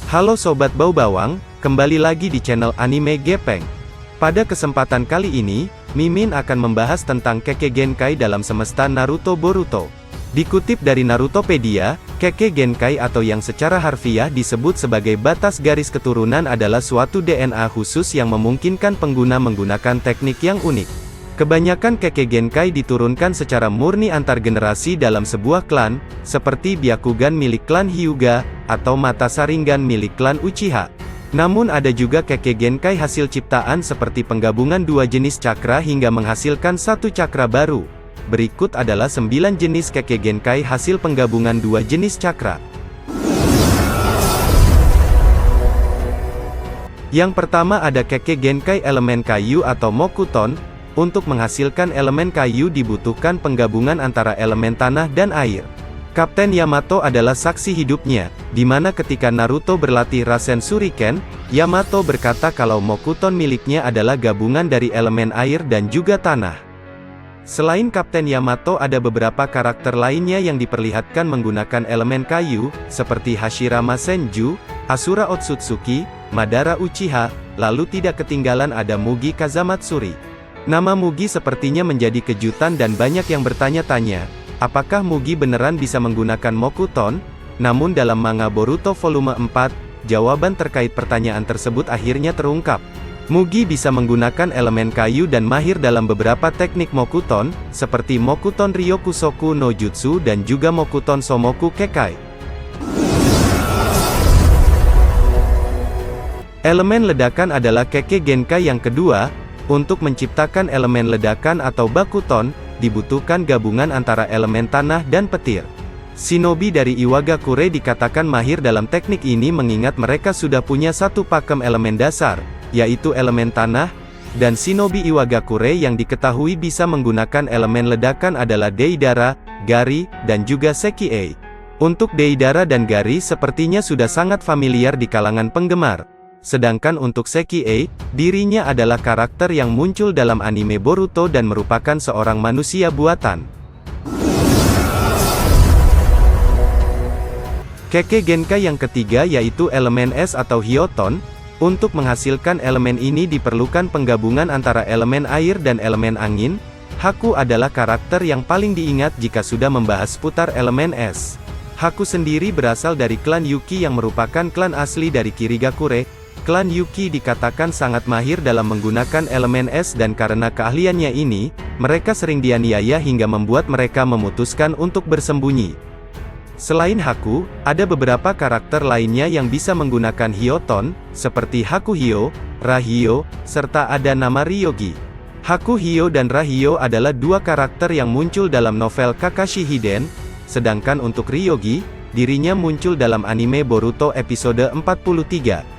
Halo Sobat Bau Bawang, kembali lagi di channel Anime Gepeng. Pada kesempatan kali ini, Mimin akan membahas tentang Kekkei Genkai dalam semesta Naruto Boruto. Dikutip dari Narutopedia, Kekkei Genkai atau yang secara harfiah disebut sebagai batas garis keturunan adalah suatu DNA khusus yang memungkinkan pengguna menggunakan teknik yang unik. Kebanyakan Kekkei Genkai diturunkan secara murni antar generasi dalam sebuah klan, seperti Byakugan milik klan Hyuga, atau Mata Sharingan milik klan Uchiha. Namun ada juga Kekkei Genkai hasil ciptaan seperti penggabungan dua jenis cakra hingga menghasilkan satu cakra baru. Berikut adalah 9 jenis Kekkei Genkai hasil penggabungan dua jenis cakra. Yang pertama ada Kekkei Genkai elemen kayu atau Mokuton. Untuk menghasilkan elemen kayu dibutuhkan penggabungan antara elemen tanah dan air. Kapten Yamato adalah saksi hidupnya, di mana ketika Naruto berlatih Rasen Shuriken, Yamato berkata kalau Mokuton miliknya adalah gabungan dari elemen air dan juga tanah. Selain Kapten Yamato ada beberapa karakter lainnya yang diperlihatkan menggunakan elemen kayu, seperti Hashirama Senju, Asura Otsutsuki, Madara Uchiha, lalu tidak ketinggalan ada Mugi Kazamatsuri. Nama Mugi sepertinya menjadi kejutan dan banyak yang bertanya-tanya, apakah Mugi beneran bisa menggunakan Mokuton? Namun dalam manga Boruto volume 4, jawaban terkait pertanyaan tersebut akhirnya terungkap. Mugi bisa menggunakan elemen kayu dan mahir dalam beberapa teknik Mokuton, seperti Mokuton Ryokusoku no Jutsu dan juga Mokuton Somoku Kekkai. Elemen ledakan adalah Kekkei Genkai yang kedua. Untuk menciptakan elemen ledakan atau Bakuton, dibutuhkan gabungan antara elemen tanah dan petir. Shinobi dari Iwagakure dikatakan mahir dalam teknik ini mengingat mereka sudah punya satu pakem elemen dasar, yaitu elemen tanah, dan Shinobi Iwagakure yang diketahui bisa menggunakan elemen ledakan adalah Deidara, Gari, dan juga Sekiei. Untuk Deidara dan Gari sepertinya sudah sangat familiar di kalangan penggemar. Sedangkan untuk Sekiei, dirinya adalah karakter yang muncul dalam anime Boruto dan merupakan seorang manusia buatan. Kekkei Genkai yang ketiga yaitu elemen es atau Hyoton. Untuk menghasilkan elemen ini diperlukan penggabungan antara elemen air dan elemen angin. Haku adalah karakter yang paling diingat jika sudah membahas seputar elemen es. Haku sendiri berasal dari klan Yuki yang merupakan klan asli dari Kirigakure. Klan Yuki dikatakan sangat mahir dalam menggunakan elemen es dan karena keahliannya ini, mereka sering dianiaya hingga membuat mereka memutuskan untuk bersembunyi. Selain Haku, ada beberapa karakter lainnya yang bisa menggunakan Hyoton, seperti Hakuhyo, Rahyo, serta ada nama Ryogi. Hakuhyo dan Rahyo adalah dua karakter yang muncul dalam novel Kakashi Hiden, sedangkan untuk Ryogi, dirinya muncul dalam anime Boruto episode 43.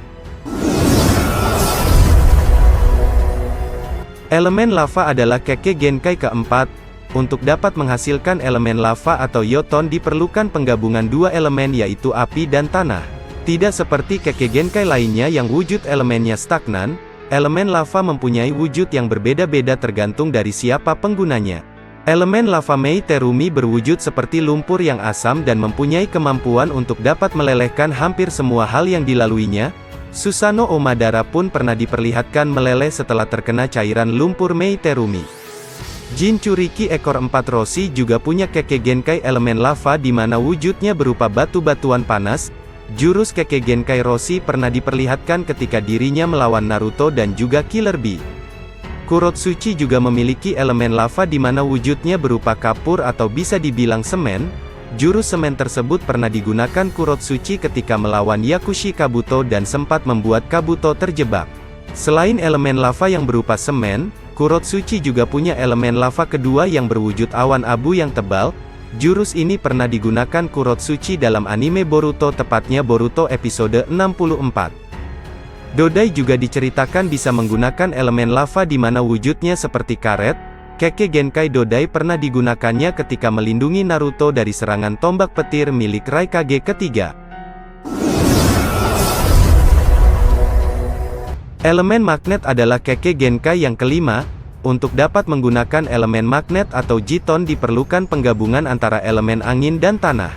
Elemen lava adalah Kekkei Genkai keempat. Untuk dapat menghasilkan elemen lava atau Hyoton diperlukan penggabungan dua elemen yaitu api dan tanah. Tidak seperti Kekkei Genkai lainnya yang wujud elemennya stagnan, elemen lava mempunyai wujud yang berbeda-beda tergantung dari siapa penggunanya. Elemen lava Mei Terumi berwujud seperti lumpur yang asam dan mempunyai kemampuan untuk dapat melelehkan hampir semua hal yang dilaluinya. Susanoo Madara pun pernah diperlihatkan meleleh setelah terkena cairan lumpur Mei Terumi. Jinchuriki ekor 4 Roshi juga punya Kekkei Genkai elemen lava di mana wujudnya berupa batu-batuan panas. Jurus Kekkei Genkai Roshi pernah diperlihatkan ketika dirinya melawan Naruto dan juga Killer Bee. Kurotsuchi juga memiliki elemen lava di mana wujudnya berupa kapur atau bisa dibilang semen. Jurus semen tersebut pernah digunakan Kurotsuchi ketika melawan Yakushi Kabuto dan sempat membuat Kabuto terjebak. Selain elemen lava yang berupa semen, Kurotsuchi juga punya elemen lava kedua yang berwujud awan abu yang tebal. Jurus ini pernah digunakan Kurotsuchi dalam anime Boruto, tepatnya Boruto episode 64. Dodai juga diceritakan bisa menggunakan elemen lava di mana wujudnya seperti karet. Kekkei Genkai Dodai pernah digunakannya ketika melindungi Naruto dari serangan tombak petir milik Raikage ketiga. Elemen magnet adalah Kekkei Genkai yang kelima. Untuk dapat menggunakan elemen magnet atau Jiton diperlukan penggabungan antara elemen angin dan tanah.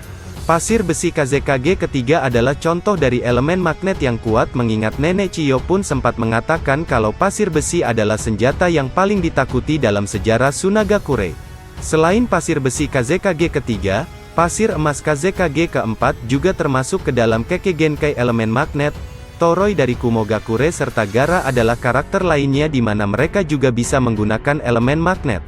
Pasir besi KZKG ketiga adalah contoh dari elemen magnet yang kuat mengingat Nenek Chiyo pun sempat mengatakan kalau pasir besi adalah senjata yang paling ditakuti dalam sejarah Sunagakure. Selain pasir besi KZKG ketiga, pasir emas KZKG keempat juga termasuk ke dalam Kekkei Genkai elemen magnet. Toroi dari Kumogakure serta Gaara adalah karakter lainnya di mana mereka juga bisa menggunakan elemen magnet.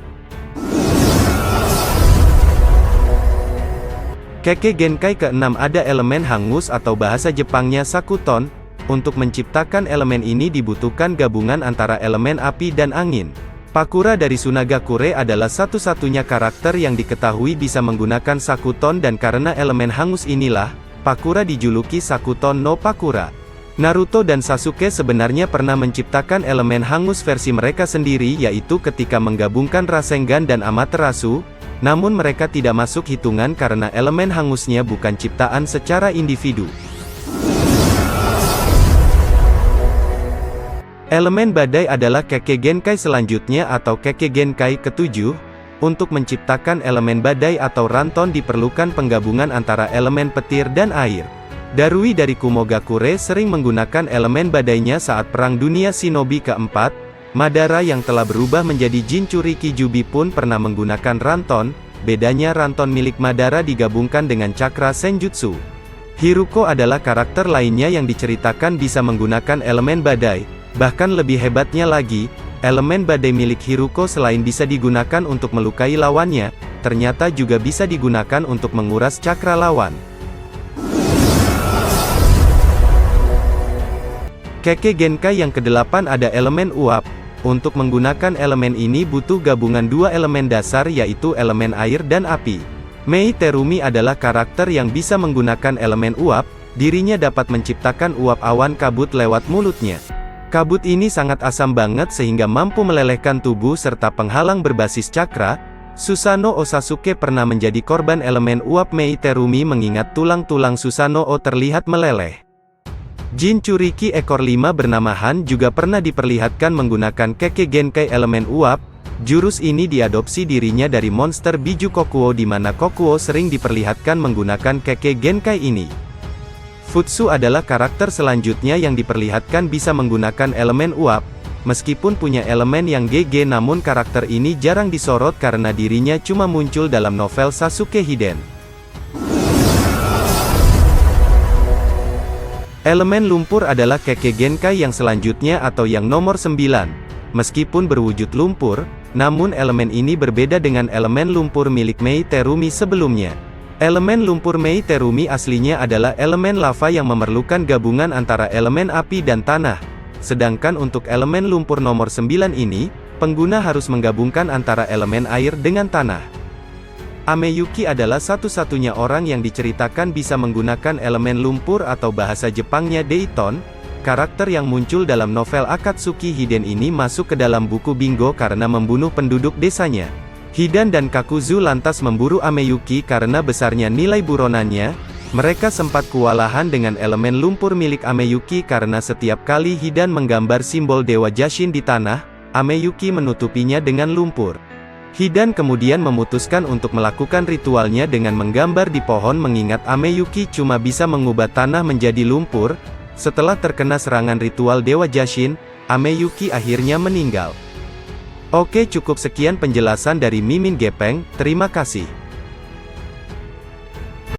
Kekkei Genkai ke-6 ada elemen hangus atau bahasa Jepangnya Sakuton. Untuk menciptakan elemen ini dibutuhkan gabungan antara elemen api dan angin. Pakura dari Sunagakure adalah satu-satunya karakter yang diketahui bisa menggunakan Sakuton dan karena elemen hangus inilah, Pakura dijuluki Sakuton no Pakura. Naruto dan Sasuke sebenarnya pernah menciptakan elemen hangus versi mereka sendiri yaitu ketika menggabungkan Rasengan dan Amaterasu, namun mereka tidak masuk hitungan karena elemen hangusnya bukan ciptaan secara individu. Elemen badai adalah Kekkei Genkai selanjutnya atau Kekkei Genkai ke-7. Untuk menciptakan elemen badai atau ranton diperlukan penggabungan antara elemen petir dan air. Darui dari Kumogakure sering menggunakan elemen badainya saat Perang Dunia Shinobi keempat. Madara yang telah berubah menjadi Jinchuriki Kyuubi pun pernah menggunakan ranton, bedanya ranton milik Madara digabungkan dengan cakra Senjutsu. Hiruko adalah karakter lainnya yang diceritakan bisa menggunakan elemen badai, bahkan lebih hebatnya lagi, elemen badai milik Hiruko selain bisa digunakan untuk melukai lawannya, ternyata juga bisa digunakan untuk menguras cakra lawan. Kekkei Genkai yang ke-8 ada elemen uap. Untuk menggunakan elemen ini butuh gabungan dua elemen dasar yaitu elemen air dan api. Mei Terumi adalah karakter yang bisa menggunakan elemen uap, dirinya dapat menciptakan uap awan kabut lewat mulutnya. Kabut ini sangat asam banget sehingga mampu melelehkan tubuh serta penghalang berbasis cakra. Susanoo Sasuke pernah menjadi korban elemen uap Mei Terumi mengingat tulang-tulang Susanoo terlihat meleleh. Jinchuriki ekor 5 bernama Han juga pernah diperlihatkan menggunakan Kekkei Genkai elemen uap. Jurus ini diadopsi dirinya dari monster Biju Kokuo di mana Kokuo sering diperlihatkan menggunakan Kekkei Genkai ini. Futsu adalah karakter selanjutnya yang diperlihatkan bisa menggunakan elemen uap. Meskipun punya elemen yang GG namun karakter ini jarang disorot karena dirinya cuma muncul dalam novel Sasuke Hiden. Elemen lumpur adalah Kekkei Genkai yang selanjutnya atau yang nomor 9. Meskipun berwujud lumpur, namun elemen ini berbeda dengan elemen lumpur milik Mei Terumi sebelumnya. Elemen lumpur Mei Terumi aslinya adalah elemen lava yang memerlukan gabungan antara elemen api dan tanah. Sedangkan untuk elemen lumpur nomor 9 ini, pengguna harus menggabungkan antara elemen air dengan tanah. Ameyuki adalah satu-satunya orang yang diceritakan bisa menggunakan elemen lumpur atau bahasa Jepangnya Deiton. Karakter yang muncul dalam novel Akatsuki Hiden ini masuk ke dalam buku bingo karena membunuh penduduk desanya. Hidan dan Kakuzu lantas memburu Ameyuki karena besarnya nilai buronannya. Mereka sempat kewalahan dengan elemen lumpur milik Ameyuki karena setiap kali Hidan menggambar simbol Dewa Jashin di tanah, Ameyuki menutupinya dengan lumpur. Hidan kemudian memutuskan untuk melakukan ritualnya dengan menggambar di pohon mengingat Ameyuki cuma bisa mengubah tanah menjadi lumpur. Setelah terkena serangan ritual Dewa Jashin, Ameyuki akhirnya meninggal. Oke, cukup sekian penjelasan dari Mimin Gepeng, terima kasih.